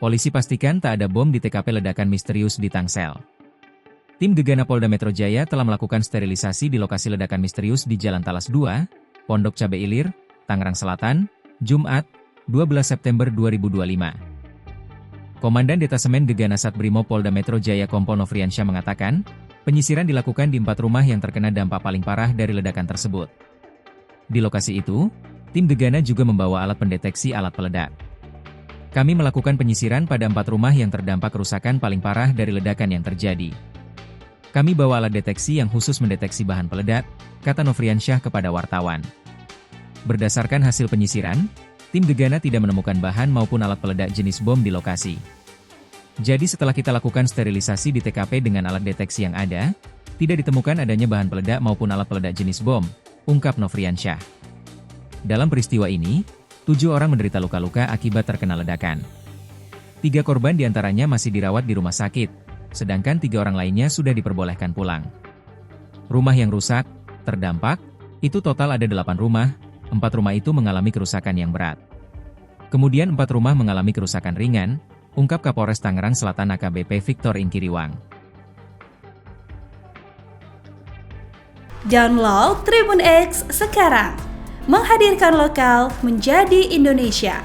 Polisi pastikan tak ada bom di TKP ledakan misterius di Tangsel. Tim Gegana Polda Metro Jaya telah melakukan sterilisasi di lokasi ledakan misterius di Jalan Talas 2, Pondok Cabe Ilir, Tangerang Selatan, Jumat, 12 September 2025. Komandan Detasemen Gegana Satbrimo Polda Metro Jaya Kompol Nofriansyah mengatakan, penyisiran dilakukan di 4 rumah yang terkena dampak paling parah dari ledakan tersebut. Di lokasi itu, tim Gegana juga membawa alat pendeteksi alat peledak. Kami melakukan penyisiran pada 4 rumah yang terdampak kerusakan paling parah dari ledakan yang terjadi. Kami bawa alat deteksi yang khusus mendeteksi bahan peledak, kata Nofriansyah kepada wartawan. Berdasarkan hasil penyisiran, tim Gegana tidak menemukan bahan maupun alat peledak jenis bom di lokasi. Jadi setelah kita lakukan sterilisasi di TKP dengan alat deteksi yang ada, tidak ditemukan adanya bahan peledak maupun alat peledak jenis bom, ungkap Nofriansyah. Dalam peristiwa ini, 7 orang menderita luka-luka akibat terkena ledakan. 3 korban diantaranya masih dirawat di rumah sakit, sedangkan 3 orang lainnya sudah diperbolehkan pulang. Rumah yang rusak, terdampak, itu total ada 8 rumah, 4 rumah itu mengalami kerusakan yang berat. Kemudian 4 rumah mengalami kerusakan ringan, ungkap Kapolres Tangerang Selatan AKBP Victor Ingkiriwang. Download Tribun X sekarang, menghadirkan lokal menjadi Indonesia.